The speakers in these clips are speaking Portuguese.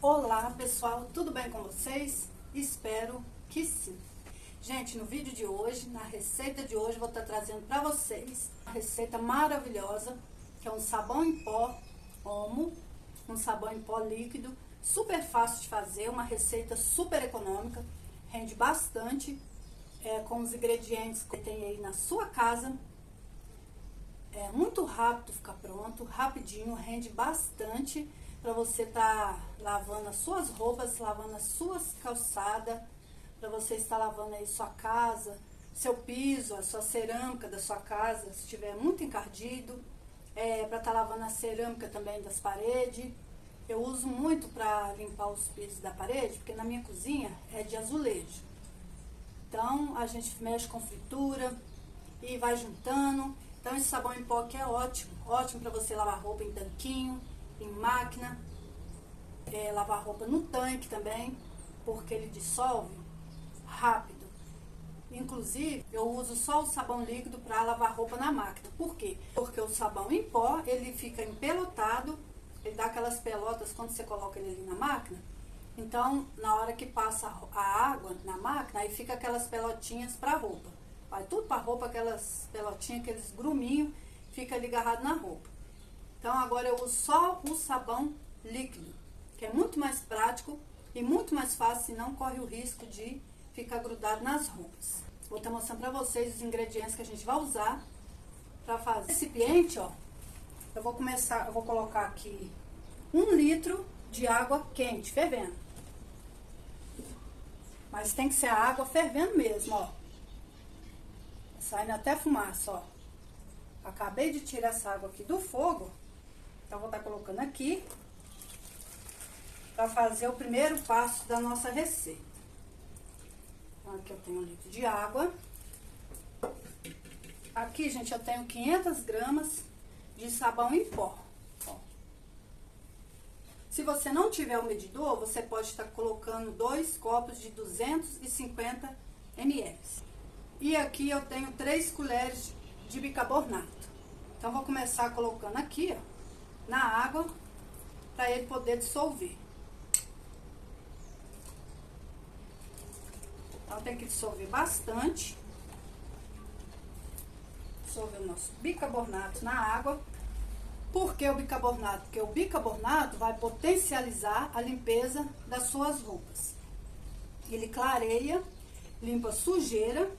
Olá pessoal, tudo bem com vocês? Espero que sim. Gente, no vídeo de hoje, na receita de hoje, vou estar trazendo para vocês uma receita maravilhosa, que é um sabão em pó Omo, um sabão em pó líquido, super fácil de fazer, uma receita super econômica, rende bastante, com os ingredientes que tem aí na sua casa. É muito rápido ficar pronto, rapidinho, rende bastante para você estar lavando as suas roupas, lavando as suas calçadas, para você estar lavando aí sua casa, seu piso, a sua cerâmica da sua casa, se estiver muito encardido, para estar lavando a cerâmica também das paredes. Eu uso muito para limpar os pisos da parede, porque na minha cozinha é de azulejo. Então a gente mexe com fritura e vai juntando. Então esse sabão em pó aqui é ótimo, ótimo para você lavar roupa em tanquinho, em máquina, lavar roupa no tanque também, porque ele dissolve rápido. Inclusive, eu uso só o sabão líquido para lavar roupa na máquina. Por quê? Porque o sabão em pó, ele fica empelotado, ele dá aquelas pelotas quando você coloca ele ali na máquina. Então, na hora que passa a água na máquina, aí fica aquelas pelotinhas para roupa. Vai tudo para roupa, aquelas pelotinhas, aqueles gruminhos, fica ali agarrado na roupa. Então, agora eu uso só o sabão líquido, que é muito mais prático e muito mais fácil, e não corre o risco de ficar grudado nas roupas. Vou estar mostrando para vocês os ingredientes que a gente vai usar para fazer. O recipiente, ó, eu vou colocar aqui 1 litro de água quente, fervendo. Mas tem que ser a água fervendo mesmo, ó. Saindo até fumaça, ó. Acabei de tirar essa água aqui do fogo. Então, vou estar colocando aqui para fazer o primeiro passo da nossa receita. Então, aqui eu tenho 1 litro de água. Aqui, gente, eu tenho 500 gramas de sabão em pó. Ó. Se você não tiver o medidor, você pode estar colocando 2 copos de 250 ml. E aqui eu tenho 3 colheres de bicarbonato. Então, vou começar colocando aqui, ó, na água, para ele poder dissolver. Então, tem que dissolver bastante. Dissolver o nosso bicarbonato na água. Por que o bicarbonato? Porque o bicarbonato vai potencializar a limpeza das suas roupas. Ele clareia, limpa sujeira.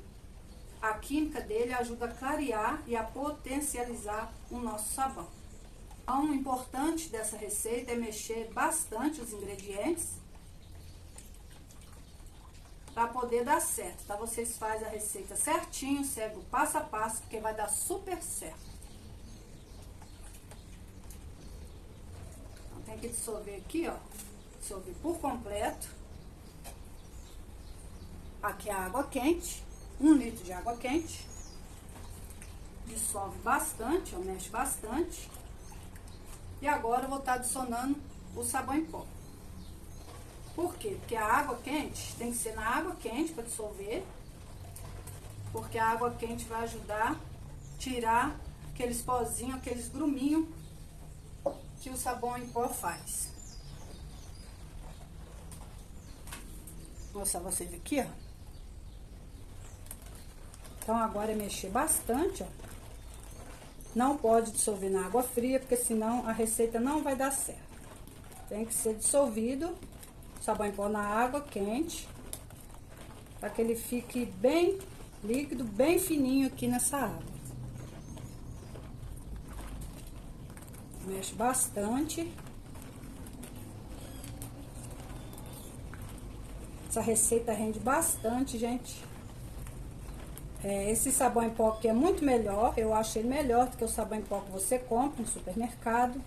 A química dele ajuda a clarear e a potencializar o nosso sabão. Então, o importante dessa receita é mexer bastante os ingredientes para poder dar certo, tá? Vocês fazem a receita certinho, segue o passo a passo, porque vai dar super certo. Então, tem que dissolver aqui, ó, dissolver por completo. Aqui é a água quente, 1 litro de água quente. Dissolve bastante, ó, mexe bastante. E agora eu vou estar adicionando o sabão em pó. Por quê? Porque a água quente tem que ser na água quente para dissolver. Porque a água quente vai ajudar a tirar aqueles pozinhos, aqueles gruminhos que o sabão em pó faz. Vou mostrar vocês aqui, ó. Então, agora é mexer bastante, ó. Não pode dissolver na água fria, porque senão a receita não vai dar certo. Tem que ser dissolvido o sabão em pó na água quente, para que ele fique bem líquido, bem fininho aqui nessa água. Mexe bastante. Essa receita rende bastante, gente. Esse sabão em pó aqui é muito melhor, eu acho ele melhor do que o sabão em pó que você compra no supermercado.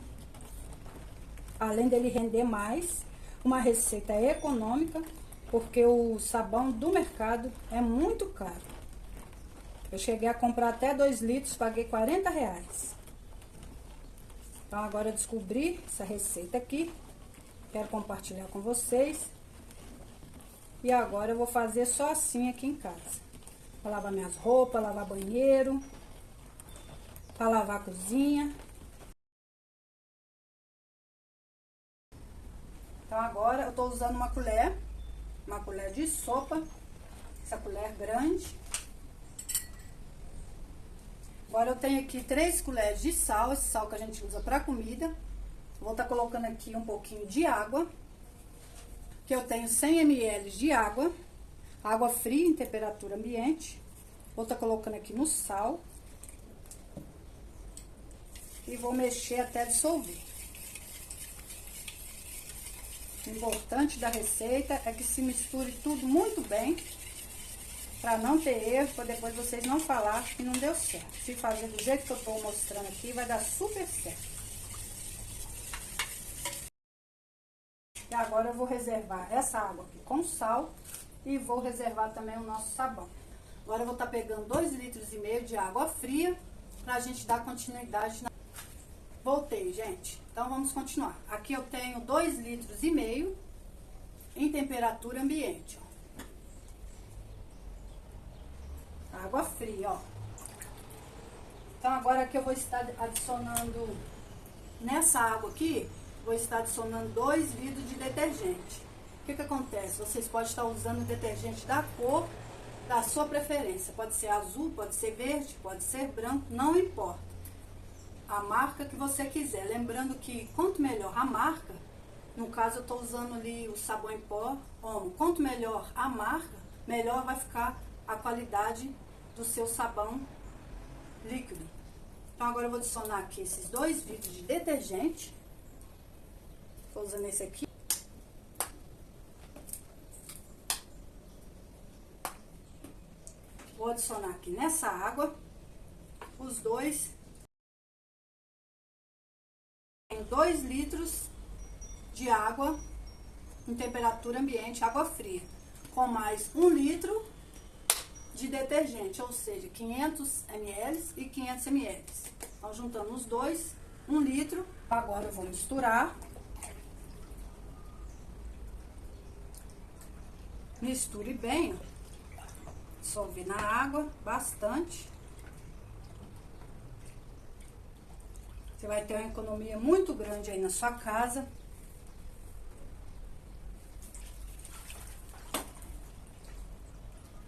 Além dele render mais, uma receita econômica, porque o sabão do mercado é muito caro. Eu cheguei a comprar até 2 litros, paguei R$40. Então, agora eu descobri essa receita aqui, quero compartilhar com vocês. E agora eu vou fazer só assim aqui em casa. Para lavar minhas roupas, lavar banheiro, para lavar a cozinha. Então agora eu tô usando uma colher de sopa, essa colher grande. Agora eu tenho aqui 3 colheres de sal, esse sal que a gente usa para comida. Vou estar colocando aqui um pouquinho de água, que eu tenho 100 ml de água, água fria em temperatura ambiente. Vou estar colocando aqui no sal e vou mexer até dissolver. O importante da receita é que se misture tudo muito bem, para não ter erro, para depois vocês não falarem que não deu certo. Se fazer do jeito que eu tô mostrando aqui, vai dar super certo. E agora eu vou reservar essa água aqui com sal e vou reservar também o nosso sabão. Agora eu vou estar pegando 2,5 litros de água fria pra gente dar continuidade na... Voltei, gente. Então vamos continuar. Aqui eu tenho 2,5 litros em temperatura ambiente, ó. Água fria, ó. Então agora aqui eu vou estar adicionando nessa água aqui, vou estar adicionando 2 vidros de detergente. O que que acontece? Vocês podem estar usando o detergente da cor da sua preferência. Pode ser azul, pode ser verde, pode ser branco, não importa. A marca que você quiser. Lembrando que quanto melhor a marca, no caso eu estou usando ali o sabão em pó Omo. Quanto melhor a marca, melhor vai ficar a qualidade do seu sabão líquido. Então agora eu vou adicionar aqui esses 2 vidros de detergente. Estou usando esse aqui. Vou adicionar aqui nessa água os dois. Tenho 2 litros de água em temperatura ambiente, água fria, com mais 1 litro de detergente, ou seja, 500 ml e 500 ml. Então, juntando os dois, 1 litro. Agora eu vou misturar. Misture bem, ó. Dissolver na água, bastante. Você vai ter uma economia muito grande aí na sua casa.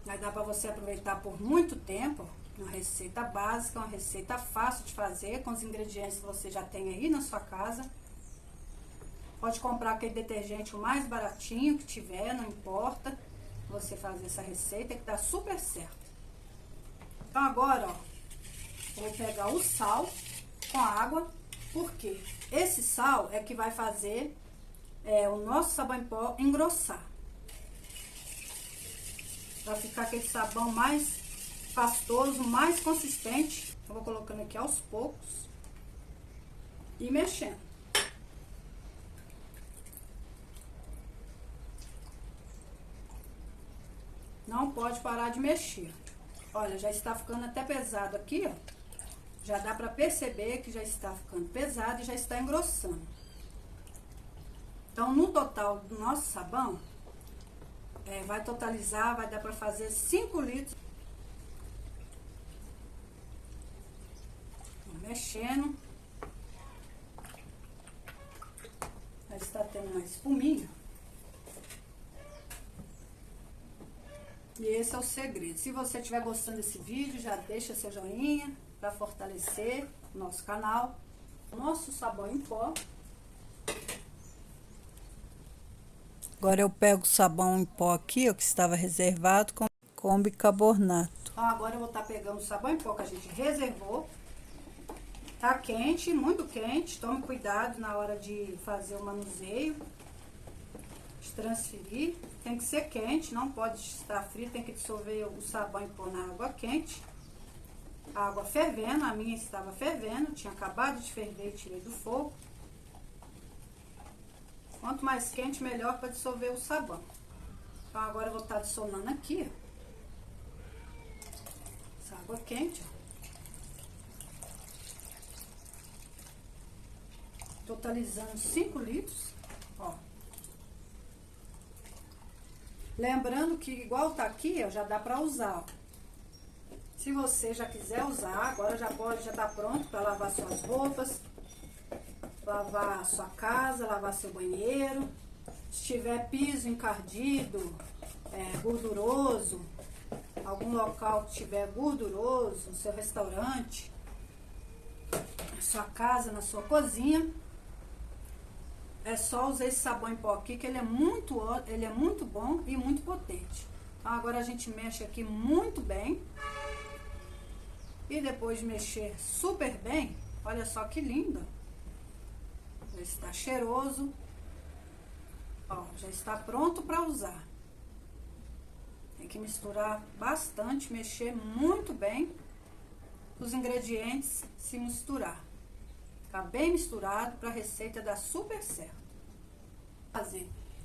Vai dar para você aproveitar por muito tempo. Uma receita básica, uma receita fácil de fazer, com os ingredientes que você já tem aí na sua casa. Pode comprar aquele detergente o mais baratinho que tiver, não importa. Você fazer essa receita que dá super certo. Então agora, ó, vou pegar o sal com a água, porque esse sal é que vai fazer o nosso sabão em pó engrossar. Vai ficar aquele sabão mais pastoso, mais consistente. Eu vou colocando aqui aos poucos e mexendo. Não pode parar de mexer. Olha, já está ficando até pesado aqui, ó. Já dá pra perceber que já está ficando pesado e já está engrossando. Então, no total do nosso sabão, vai totalizar, vai dar pra fazer 5 litros. Mexendo. Já está tendo uma espuminha. E esse é o segredo. Se você estiver gostando desse vídeo, já deixa seu joinha para fortalecer o nosso canal. Nosso sabão em pó. Agora eu pego o sabão em pó aqui, ó, que estava reservado com bicarbonato. Então agora eu vou estar pegando o sabão em pó que a gente reservou. Tá quente, muito quente. Tome cuidado na hora de fazer o manuseio, de transferir. Tem que ser quente, não pode estar frio, tem que dissolver o sabão em pó na água quente. A água fervendo, a minha estava fervendo, tinha acabado de ferver e tirei do fogo. Quanto mais quente, melhor para dissolver o sabão. Então agora eu vou estar adicionando aqui, ó, essa água quente, ó. Totalizando 5 litros, ó. Lembrando que igual tá aqui, ó, já dá pra usar, ó. Se você já quiser usar, agora já tá pronto para lavar suas roupas, lavar sua casa, lavar seu banheiro. Se tiver piso encardido, gorduroso, algum local que tiver gorduroso, no seu restaurante, na sua casa, na sua cozinha, é só usar esse sabão em pó aqui, que ele é muito bom e muito potente. Então agora a gente mexe aqui muito bem. E depois de mexer super bem, olha só que lindo. Já está cheiroso. Ó, já está pronto para usar. Tem que misturar bastante, mexer muito bem os ingredientes se misturar. Ficar bem misturado para a receita dar super certo.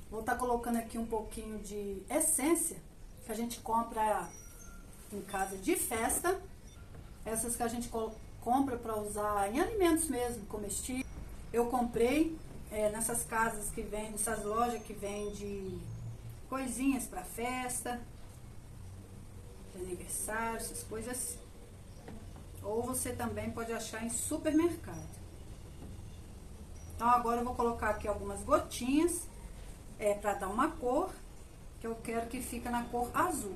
Vou estar colocando aqui um pouquinho de essência que a gente compra em casa de festa. Essas que a gente compra para usar em alimentos mesmo, comestíveis. Eu comprei nessas casas que vendem, nessas lojas que vendem coisinhas para festa, de aniversário, essas coisas assim. Ou você também pode achar em supermercado. Então agora eu vou colocar aqui algumas gotinhas para dar uma cor, que eu quero que fique na cor azul.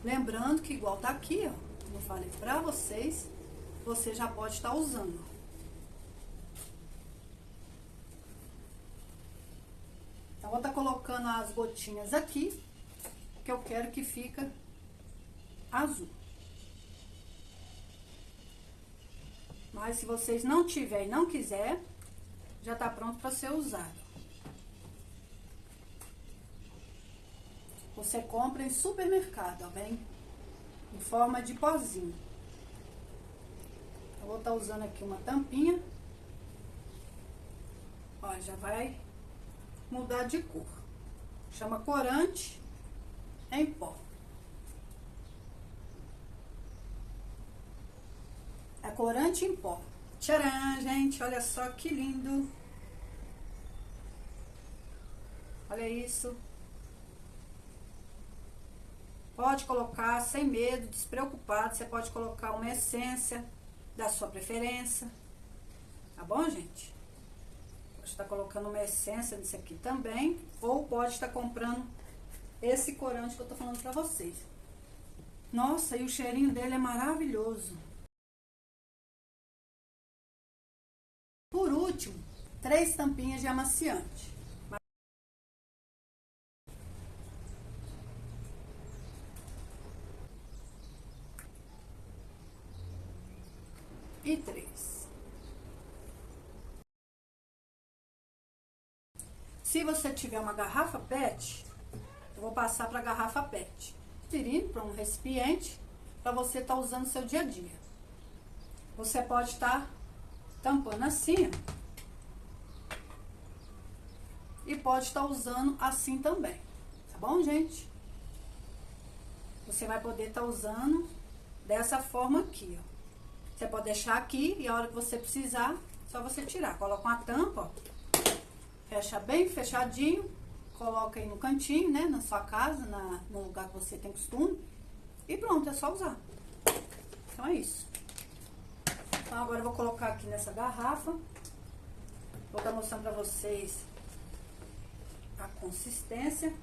Lembrando que igual tá aqui, ó, como eu falei pra vocês, você já pode estar usando. Então vou estar colocando as gotinhas aqui, que eu quero que fique azul. Mas se vocês não tiverem e não quiser, já tá pronto para ser usado. Você compra em supermercado, ó, vem em forma de pozinho. Eu vou estar usando aqui uma tampinha. Ó, já vai mudar de cor. Chama corante em pó. É corante em pó. Tcharam, gente, olha só que lindo. Olha isso. Pode colocar sem medo, despreocupado. Você pode colocar uma essência da sua preferência. Tá bom, gente? Pode estar colocando uma essência nisso aqui também. Ou pode estar comprando esse corante que eu tô falando pra vocês. Nossa, e o cheirinho dele é maravilhoso. Por último, 3 tampinhas de amaciante. E 3. Se você tiver uma garrafa PET, eu vou passar para a garrafa PET. Transferindo para um recipiente, para você estar usando no seu dia a dia. Você pode estar tampando assim, ó, e pode estar usando assim também, tá bom, gente? Você vai poder estar usando dessa forma aqui, ó. Você pode deixar aqui e a hora que você precisar, só você tirar. Coloca uma tampa, ó, fecha bem fechadinho, coloca aí no cantinho, né, na sua casa, no lugar que você tem costume, e pronto, é só usar. Então é isso. Então agora eu vou colocar aqui nessa garrafa. Vou estar mostrando pra vocês a consistência.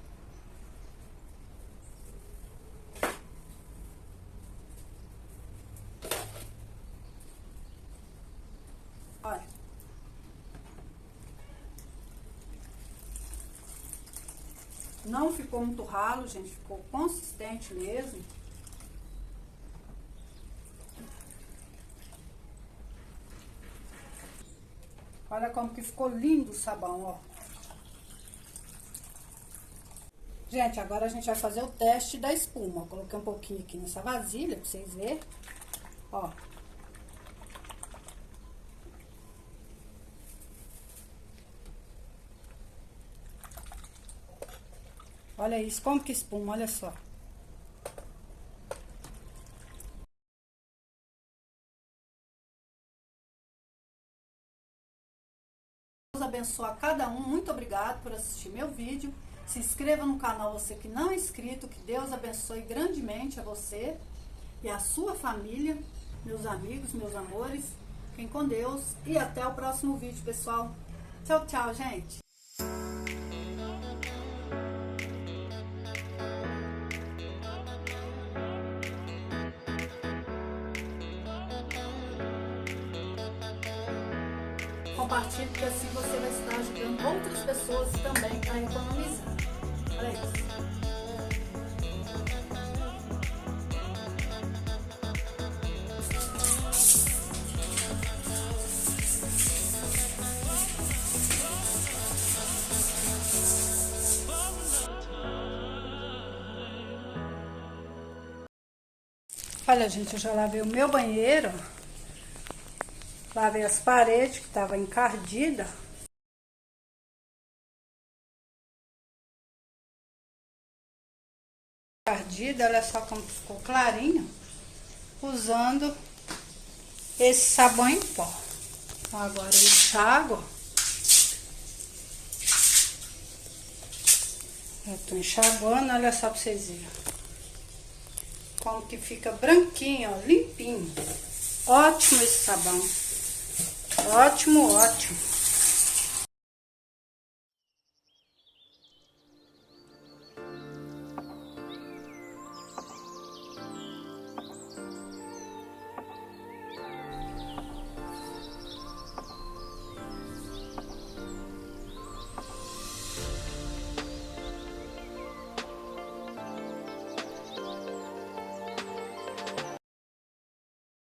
Olha. Não ficou muito ralo, gente. Ficou consistente mesmo. Olha como que ficou lindo o sabão, ó. Gente, agora a gente vai fazer o teste da espuma. Coloquei um pouquinho aqui nessa vasilha pra vocês verem. Ó. Olha isso, como que espuma, olha só. Deus abençoe a cada um. Muito obrigado por assistir meu vídeo. Se inscreva no canal, você que não é inscrito. Que Deus abençoe grandemente a você e a sua família, meus amigos, meus amores. Fiquem com Deus e até o próximo vídeo, pessoal. Tchau, tchau, gente. compartilhe, porque assim você vai estar ajudando outras pessoas também a economizar. Olha isso. Olha, gente, eu já lavei o meu banheiro. Lavei as paredes que estavam encardidas. Encardida, olha só como ficou clarinho. Usando esse sabão em pó. Então, agora eu enxago. Eu tô enxaguando, olha só pra vocês verem. Como que fica branquinho, ó, limpinho. Ótimo esse sabão. Ótimo, ótimo.